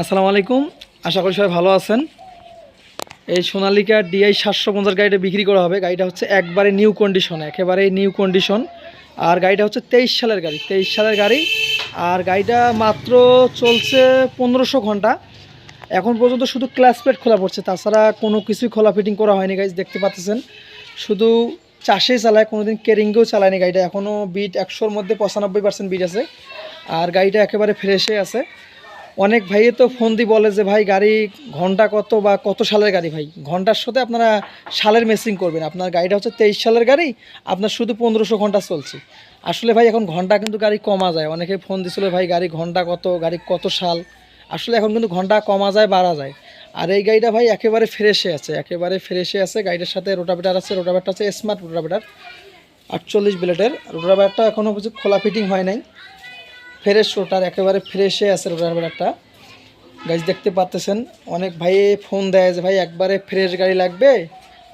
আসসালামু আলাইকুম। আশা করি সবাই ভালো আছেন। এই সোনালিকা DI 750 গাড়িটা বিক্রি করা হবে। গাড়িটা হচ্ছে একবারে নিউ কন্ডিশন, একেবারে নিউ কন্ডিশন। আর গাড়িটা হচ্ছে 23 সালের গাড়ি, 23 সালের গাড়ি। আর গাড়িটা মাত্র চলছে 1500 ঘন্টা। এখন পর্যন্ত শুধু ক্লাচ প্লেট খোলা পড়ছে, তাছাড়া কোনো কিছুই খোলা ফিটিং করা হয়নি। গাইজ দেখতে পাচ্ছেন, শুধু চাষে চালায়, কোনোদিন কেরিংয়েও চালায়নি গাড়িটা। এখনও বিট 100-র মধ্যে 95% বিট আছে। আর গাড়িটা একেবারে ফ্রেশে আছে। অনেক ভাইয়ে তো ফোন দিয়ে বলে যে ভাই গাড়ি ঘন্টা কত বা কত সালের গাড়ি। ভাই ঘন্টার সাথে আপনারা সালের ম্যাচিং করবেন। আপনার গাড়িটা হচ্ছে 23 সালের গাড়ি, আপনার শুধু 1500 ঘন্টা চলছে। আসলে ভাই এখন ঘন্টা কিন্তু গাড়ি কমা যায়। অনেকে ফোন দিছিল ভাই গাড়ি ঘন্টা কত, গাড়ি কত সাল। আসলে এখন কিন্তু ঘন্টা কমা যায়, বাড়া যায়। আর এই গাড়িটা ভাই একেবারে ফ্রেশে আছে, একেবারে ফ্রেশে আছে। গাড়িটার সাথে রোটাভেটার আছে, রোটাভেটার হচ্ছে স্মার্ট রোটাভেটার 48 ব্লেডের। রোটাভেটারটা এখনও কিছু খোলা ফিটিং হয় নাই, ফ্রেশ রোটার, একেবারে ফ্রেশে আছে রোটাভেটারটা। গাইজ দেখতে পাচ্ছেন, অনেক ভাই ফোন দেয় যে ভাই একবারে ফ্রেশ গাড়ি লাগবে,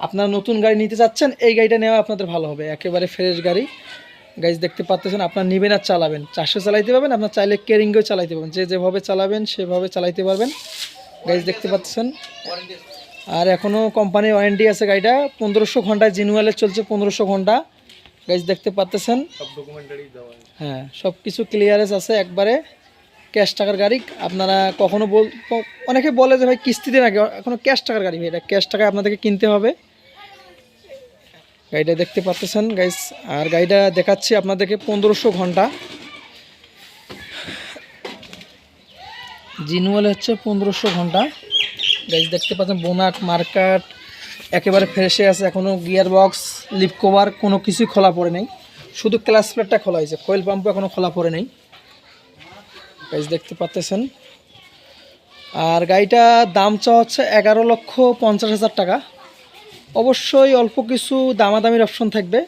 আপনারা নতুন গাড়ি নিতে চাচ্ছেন, এই গাড়িটা নেওয়া আপনাদের ভালো হবে। একেবারে ফ্রেশ গাড়ি। গাইজ দেখতে পাচ্ছেন, আপনার নেবেন আর চালাবেন, চাষে চালাইতে পারবেন, আপনার চাইলে কেরিংয়েও চালাইতে পারবেন, যেভাবে চালাবেন সেভাবে চালাইতে পারবেন। গাইজ দেখতে পাচ্ছেন, আর এখনও কোম্পানির ওয়ারেন্টি আছে। গাড়িটা 1500 ঘন্টায় জিনুয়ালে চলছে, 1500 ঘন্টা। গাইজ দেখতে পাচ্ছেন, হ্যাঁ সব কিছু ক্লিয়ারেন্স আছে একবারে। ক্যাশ টাকার গাড়ি। আপনারা কখনো অনেকে বলে যে ভাই কিস্তিতে নাকি, এখনো ক্যাশ টাকার গাড়ি। এটা ক্যাশ টাকায় আপনাদেরকে কিনতে হবে। গাড়িটা দেখতে পাচ্ছেন গাইস। আর গাড়িটা দেখাচ্ছি আপনাদেরকে 1500 ঘন্টা জিনুয়াল হচ্ছে 1500 ঘন্টা। গাইস দেখতে পাচ্ছেন, বোনাট মার্কাট একেবারে ফ্রেশে আছে। এখনও গিয়ার বক্স, লিপ কভার কোনো কিছুই খোলা পড়ে নেই, শুধু ক্লাচ প্লেটটা খোলা হয়েছে। কয়েল পাম্পও এখনও খোলা পড়ে নেই। গাইস দেখতে পাচ্ছেন। আর গাড়িটা দাম চাওয়া হচ্ছে 11,50,000 টাকা। অবশ্যই অল্প কিছু দামাদামির অপশন থাকবে।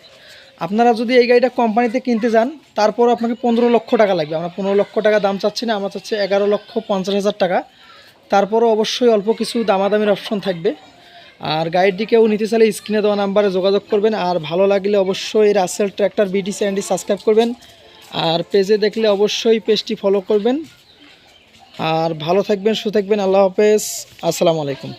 আপনারা যদি এই গাড়িটা কোম্পানিতে কিনতে যান, তারপর আপনাকে 15 লক্ষ টাকা লাগবে। আমরা 15 লক্ষ টাকা দাম চাচ্ছি না, আমরা চাচ্ছি 11,50,000 টাকা। তারপরও অবশ্যই অল্প কিছু দামাদামির অপশন থাকবে। আর গাড়িটি কেউ নিতে চাইলে স্ক্রিনে দেওয়া নাম্বারে যোগাযোগ করবেন। আর ভালো লাগলে অবশ্যই রাসেল ট্র্যাক্টর BT চ্যানেলটি সাবস্ক্রাইব করবেন। আর পেজে দেখলে অবশ্যই পেজটি ফলো করবেন। আর ভালো থাকবেন, সুস্থ থাকবেন। আল্লাহ হাফেজ, আসসালামু আলাইকুম।